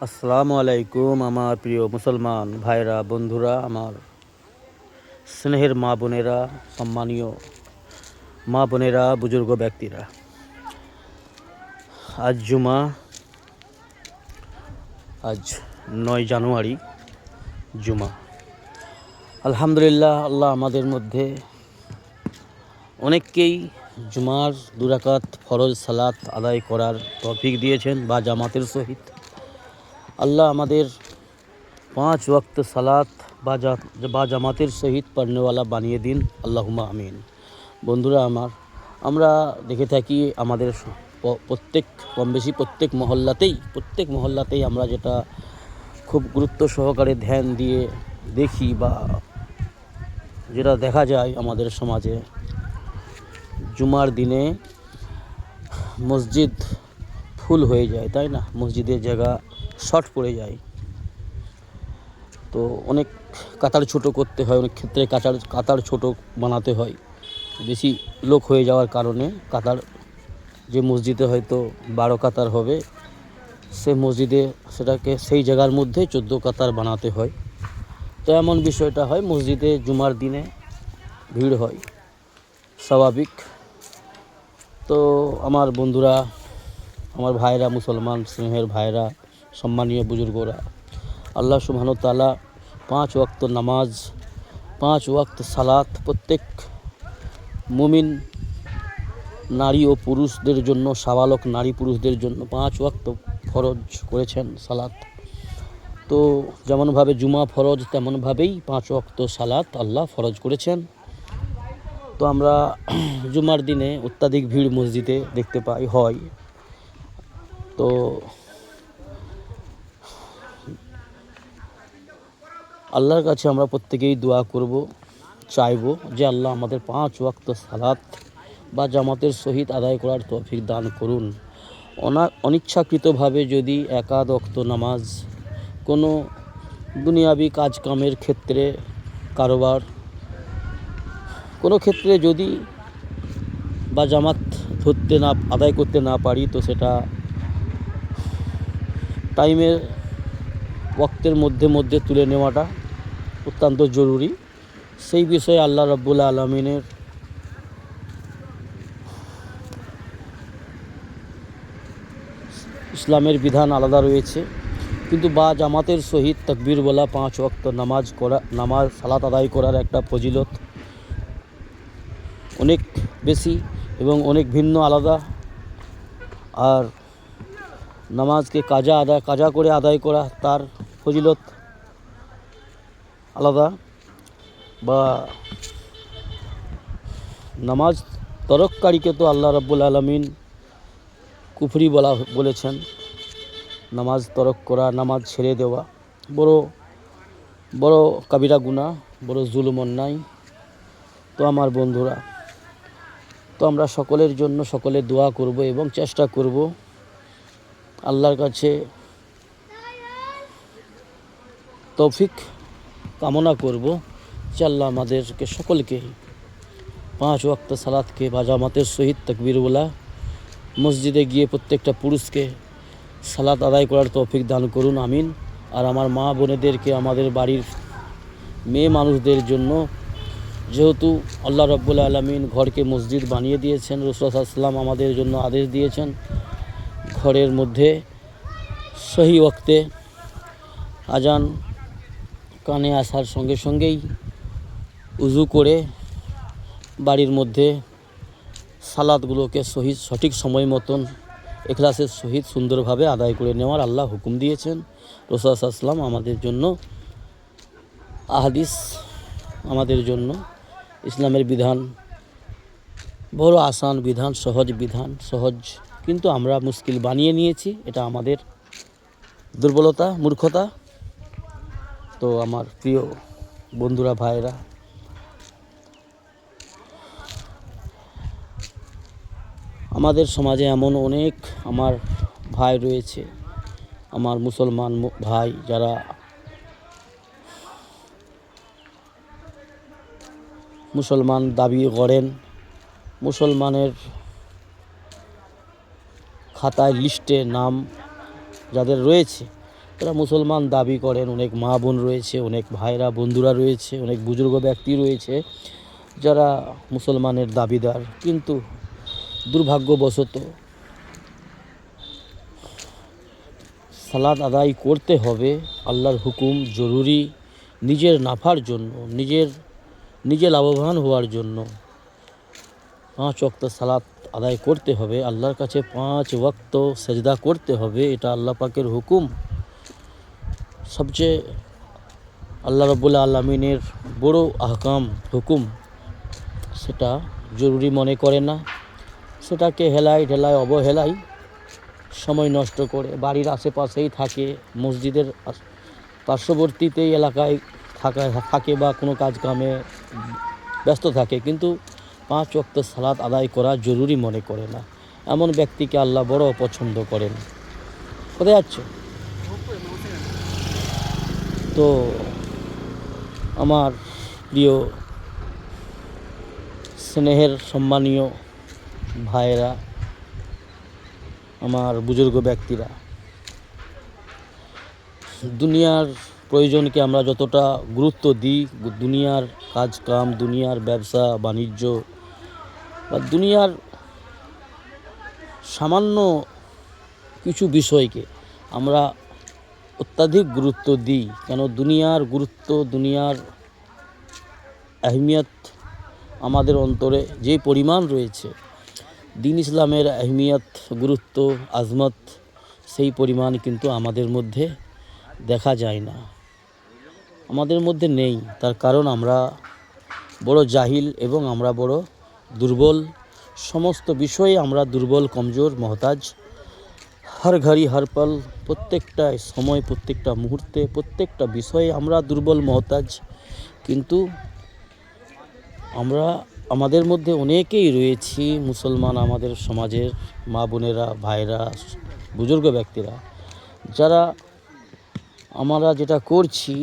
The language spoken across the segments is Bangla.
আসসালামু আলাইকুম আমার প্রিয় মুসলমান ভাইরা, বন্ধুরা, আমার স্নেহের মা বোনেরা, সম্মানীয় মা বোনেরা, বুজুর্গ ব্যক্তিরা। আজ জুমা, আজ 9 জানুয়ারি জুমা। আলহামদুলিল্লাহ, আল্লাহ আমাদের মধ্যে অনেককেই জুমার 2 রাকাত ফরজ সালাত আদায় করার তৌফিক দিয়েছেন বা জামাতের সহিত। আল্লাহ আমাদের 5 ওয়াক্ত সালাত বা জামাতের সহিত পড়নেওয়ালা বানিয়ে দিন, আল্লাহুম্মা আমিন। বন্ধুরা আমার, আমরা দেখে থাকি আমাদের কম বেশি প্রত্যেক মহল্লাতেই আমরা যেটা খুব গুরুত্ব সহকারে ধ্যান দিয়ে দেখি বা যেটা দেখা যায় আমাদের সমাজে, জুমার দিনে মসজিদ ফুল হয়ে যায়, তাই না? মসজিদের জায়গা শর্ট পড়ে যায়, তো অনেক কাতার ছোট করতে হয়, অনেক ক্ষেত্রে কাতার ছোট বানাতে হয় বেশি লোক হয়ে যাওয়ার কারণে। কাতার যে মসজিদে হয়তো 12 কাতার হবে, সে মসজিদে সেটাকে সেই জায়গার মধ্যে 14 কাতার বানাতে হয়। তো এমন বিষয়টা হয়, মসজিদে জুমার দিনে ভিড় হয়, স্বাভাবিক। তো আমার বন্ধুরা, আমার ভাইরা, মুসলমান স্নেহের ভাইরা, সম্মানীয় বুজুর্গরা, আল্লাহ সুবহানাহু ওয়া তাআলা 5 ওয়াক্ত নামাজ, 5 ওয়াক্ত সালাত প্রত্যেক মুমিন নারী ও পুরুষদের জন্য, সাবালক নারী পুরুষদের জন্য 5 ওয়াক্ত ফরজ করেছেন সালাত। তো যেমনভাবে জুমা ফরজ, তেমনভাবেই 5 ওয়াক্ত সালাত আল্লাহ ফরজ করেছেন। তো আমরা জুমার দিনে অত্যাধিক ভিড় মসজিদে দেখতে পাই হয়। তো আল্লাহর কাছে আমরা প্রত্যেকেই দোয়া করব, চাইব যে আল্লাহ আমাদের 5 ওয়াক্ত সালাত বা জামাতের সহিত আদায় করার তৌফিক দান করুন। অনিচ্ছাকৃতভাবে যদি একাদ ওয়াক্ত নামাজ কোনো দুনিয়াবি কাজকামের ক্ষেত্রে, কারোবার কোনো ক্ষেত্রে যদি বা জামাত আদায় করতে না পারি, তো সেটা টাইমের ওয়াক্তের মধ্যে তুলে নেওয়াটা অত্যন্ত জরুরি। সেই বিষয়ে আল্লাহ রাব্বুল আলামিনের ইসলামের বিধান আলাদা রয়েছে, কিন্তু বা জামাতের সহিত তাকবীর বলা 5 ওয়াক্ত নামাজ সালাত আদায় করার একটা ফজিলত অনেক বেশি এবং অনেক ভিন্ন, আলাদা। আর নামাজকে কাজা করে আদায় করা, তার ফজিলত আলাদা। বা নামাজ তরককারীকে তো আল্লাহ রাব্বুল আলামিন কুফরি বলেছেন। নামাজ তরক করা, নামাজ ছেড়ে দেওয়া বড় বড় কাবিরা গুনাহ, বড় জুলুম, অন্যায়। তো আমার বন্ধুরা, তো আমরা সকলের জন্য সকলে দোয়া করব এবং চেষ্টা করব, আল্লাহর কাছে তৌফিক কামনা করব যে আল্লাহ আমাদেরকে সকলকে 5 ওয়াক্ত সালাতকে বা জামাতের সহিত তাকবীর বলা, মসজিদে গিয়ে প্রত্যেকটা পুরুষকে সালাত আদায় করার তৌফিক দান করুন, আমিন। আর আমার মা বোনেদেরকে, আমাদের বাড়ির মেয়ে মানুষদের জন্য, যেহেতু আল্লাহ রাব্বুল আলামিন ঘরকে মসজিদ বানিয়ে দিয়েছেন, রাসূল সাল্লাল্লাহু আলাইহি ওয়াসাল্লাম আমাদের জন্য আদেশ দিয়েছেন ঘরের মধ্যে সহি ওয়াক্তে আজান কানে আসার সঙ্গে সঙ্গেই উজু করে বাড়ির মধ্যে সালাতগুলোকে সঠিক সময় মতন ইখলাসের সহিত সুন্দরভাবে আদায় করে নেওয়ার আল্লাহ হুকুম দিয়েছেন। রাসূল সাল্লাল্লাহু আলাইহি ওয়াসাল্লাম আমাদের জন্য আহাদিস, আমাদের জন্য ইসলামের বিধান বড় আসান বিধান, সহজ, কিন্তু আমরা মুশকিল বানিয়ে নিয়েছি। এটা আমাদের দুর্বলতা, মূর্খতা। তো আমার প্রিয় বন্ধুরা, ভাইরা, আমাদের সমাজে এমন অনেক আমার ভাই রয়েছে, আমার মুসলমান ভাই, যারা মুসলমান দাবি করেন, মুসলমানের খাতায় লিস্টে নাম যাদের রয়েছে, তারা মুসলমান দাবি করেন, অনেক মা বোন রয়েছে, অনেক ভাইরা বন্ধুরা রয়েছে, অনেক বুজুর্গ ব্যক্তি রয়েছে যারা মুসলমানের দাবিদার, কিন্তু দুর্ভাগ্যবশত সালাত আদায় করতে হবে, আল্লাহর হুকুম জরুরি, নিজের নাফার জন্য, নিজে লাভবান হওয়ার জন্য 5 ওয়াক্ত সালাত আদায় করতে হবে, আল্লাহর কাছে 5 ওয়াক্ত সেজদা করতে হবে। এটা আল্লাহ পাকের হুকুম, সবচেয়ে আল্লাহ রাব্বুল আলামিনের বড় আহকাম হুকুম। সেটা জরুরি মনে করে না, সেটাকে হেলায় ঢেলায় অবহেলায় সময় নষ্ট করে বাড়ির আশেপাশেই থাকে, মসজিদের পার্শ্ববর্তীতেই এলাকায় থাকে বা কোনো কাজ কামে ব্যস্ত থাকে, কিন্তু 5 ওয়াক্ত সালাত আদায় করা জরুরি মনে করে না। এমন ব্যক্তিকে আল্লাহ বড় অপছন্দ করেন। কোথায় যাচ্ছ? তো আমার প্রিয় স্নেহের সম্মানীয় ভাইয়েরা, আমার বুজুর্গ ব্যক্তিরা, দুনিয়ার প্রয়োজনকে আমরা যতটা গুরুত্ব দিই, দুনিয়ার কাজ কাম, দুনিয়ার ব্যবসা বাণিজ্য বা দুনিয়ার সামান্য কিছু বিষয়কে আমরা অত্যাধিক গুরুত্ব দিই, কেন দুনিয়ার গুরুত্ব, দুনিয়ার আহমিয়ত আমাদের অন্তরে যে পরিমাণ রয়েছে, দিন ইসলামের আহমিয়ত, গুরুত্ব, আজমত সেই পরিমাণ কিন্তু আমাদের মধ্যে দেখা যায় না, আমাদের মধ্যে নেই। তার কারণ আমরা বড় জাহিল এবং আমরা বড় দুর্বল, সমস্ত বিষয়ে আমরা দুর্বল, কমজোর, মহতাজ। হর ঘড়ি হর পল, প্রত্যেকটা সময়, প্রত্যেকটা মুহূর্তে, প্রত্যেকটা বিষয়ে আমরা দুর্বল, মহতাজ। কিন্তু আমাদের মধ্যে অনেকেই রয়েছি মুসলমান, আমাদের সমাজের মা বোনেরা, ভাইরা, বুজুর্গ ব্যক্তিরা, যারা আমরা যেটা করছি,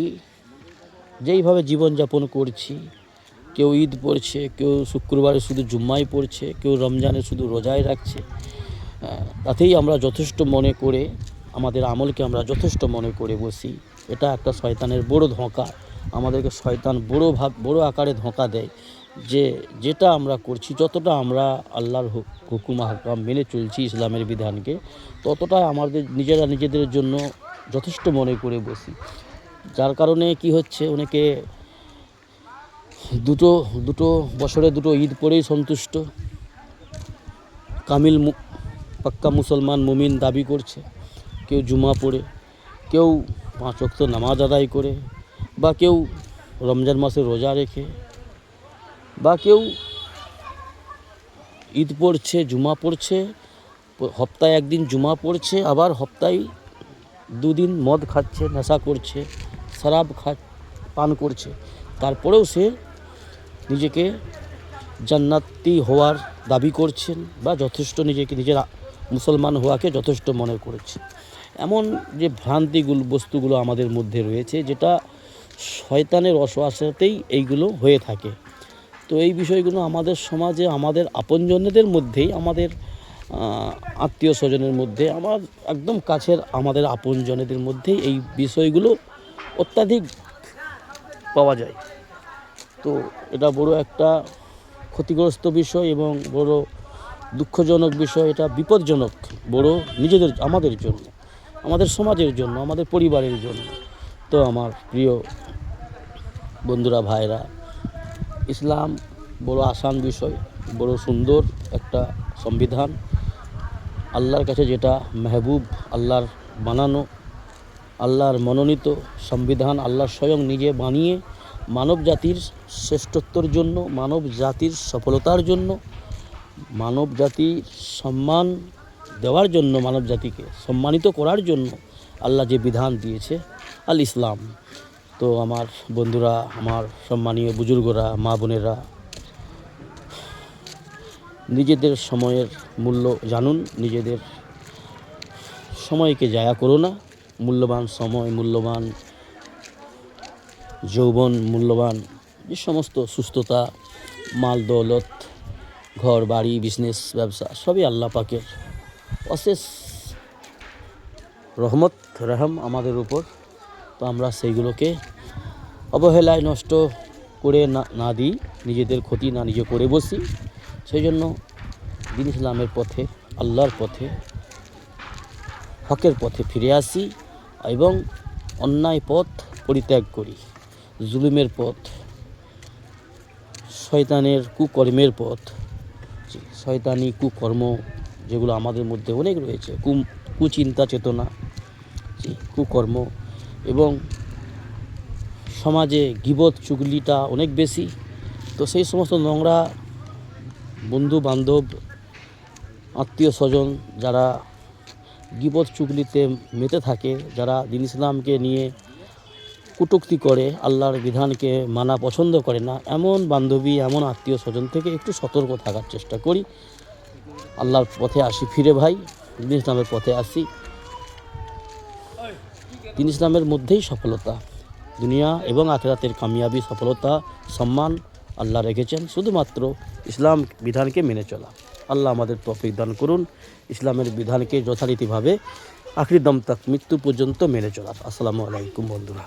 যেইভাবে জীবনযাপন করছি, কেউ ঈদ পড়ছে, কেউ শুক্রবারে শুধু জুম্মাই পড়ছে, কেউ রমজানে শুধু রোজায় রাখছে, তাতেই আমরা যথেষ্ট মনে করে, আমাদের আমলকে আমরা যথেষ্ট মনে করে বসি। এটা একটা শয়তানের বড় ধোঁকা, আমাদেরকে শয়তান বড় আকারে ধোঁকা দেয়, যে যেটা আমরা করছি, যতটা আমরা আল্লাহর হুকুম আহকাম মেনে চলছি, ইসলামের বিধানকে, ততটা আমাদের নিজেদের জন্য যথেষ্ট মনে করে বসি। যার কারণে কি হচ্ছে, অনেকে দুটো বছরে দুটো ঈদ পরেই সন্তুষ্ট, কামিল পাক্কা মুসলমান মুমিন দাবি করছে। কেউ জুমা পড়ে, কেউ 5 ওয়াক্ত নামাজ আদায় করে, বা কেউ রমজান মাসে রোজা রেখে, বা কেউ ঈদ পড়ছে, জুমা পড়ছে, সপ্তাহে একদিন জুমা পড়ছে, আবার সপ্তাহে 2 দিন মদ খাচ্ছে, নেশা করছে, শরাব পান করছে, তারপরেও সে নিজেকে জান্নাতি হওয়ার দাবি করছেন, বা যথেষ্ট নিজের মুসলমান হওয়াকে যথেষ্ট মনে করেছে। এমন যে বস্তুগুলো আমাদের মধ্যে রয়েছে, যেটা শয়তানের ওয়াসওয়াসাতেই এইগুলো হয়ে থাকে। তো এই বিষয়গুলো আমাদের সমাজে, আমাদের আপনজনদের মধ্যেই, আমাদের আত্মীয় স্বজনের মধ্যে, আমার একদম কাছের আমাদের আপনজনদের মধ্যেই এই বিষয়গুলো অত্যাধিক পাওয়া যায়। তো এটা বড় একটা ক্ষতিগ্রস্ত বিষয় এবং বড় দুঃখজনক বিষয়, এটা বিপজ্জনক বড়, আমাদের জন্য, আমাদের সমাজের জন্য, আমাদের পরিবারের জন্য। তো আমার প্রিয় বন্ধুরা, ভাইরা, ইসলাম বড় আসান বিষয়, বড় সুন্দর একটা সংবিধান, আল্লাহর কাছে যেটা মেহবুব, আল্লাহর বানানো, আল্লাহর মনোনীত সংবিধান, আল্লাহ স্বয়ং নিজে বানিয়ে মানব জাতির শ্রেষ্ঠত্বর জন্য, মানব জাতির সফলতার জন্য, মানব জাতির সম্মান দেওয়ার জন্য, মানব জাতিকে সম্মানিত করার জন্য আল্লাহ যে বিধান দিয়েছে, আল ইসলাম। তো আমার বন্ধুরা, আমার সম্মানীয় বুজুর্গরা, মা বোনেরা, নিজেদের সময়ের মূল্য জানুন, নিজেদের সময়কে জায়া করো না। মূল্যবান সময়, মূল্যবান যৌবন, মূল্যবান যে সমস্ত সুস্থতা, মাল দৌলত, ঘর বাড়ি, বিজনেস, ব্যবসা, সবই আল্লাহ পাকের অশেষ রহমত রহম আমাদের উপর। তো আমরা সেইগুলোকে অবহেলায় নষ্ট করে না দিই, নিজেদের ক্ষতি না নিজে করে বসি। সেই জন্য দিন ইসলামের পথে, আল্লাহর পথে, হকের পথে ফিরে আসি এবং অন্যায় পথ পরিত্যাগ করি। জুলুমের পথ, শয়তানের কুকর্মের পথ, শয়তানি কুকর্ম যেগুলো আমাদের মধ্যে অনেক রয়েছে, কুচিন্তা চেতনা, কুকর্ম, এবং সমাজে গীবত চুগলিটা অনেক বেশি। তো সেই সমস্ত নোংরা বন্ধু বান্ধব, আত্মীয় স্বজন যারা গীবত চুগলিতে মেতে থাকে, যারা দিন ইসলামকে নিয়ে কটূক্তি করে, আল্লাহর বিধানকে মানা পছন্দ করে না, এমন বান্ধবী, এমন আত্মীয় স্বজন থেকে একটু সতর্ক থাকার চেষ্টা করি। আল্লাহর পথে আসি ফিরে ভাই, দিন ইসলামের পথে আসি। দিন ইসলামের মধ্যেই সফলতা, দুনিয়া এবং আখিরাতের কামিয়াবি, সফলতা, সম্মান আল্লাহ রেখেছেন শুধুমাত্র ইসলাম বিধানকে মেনে চলা। আল্লাহ আমাদের তৌফিক দান করুন ইসলামের বিধানকে যথারীতিভাবে আখির দম তাক, মৃত্যু পর্যন্ত মেনে চলার। আসসালামু আলাইকুম বন্ধুরা।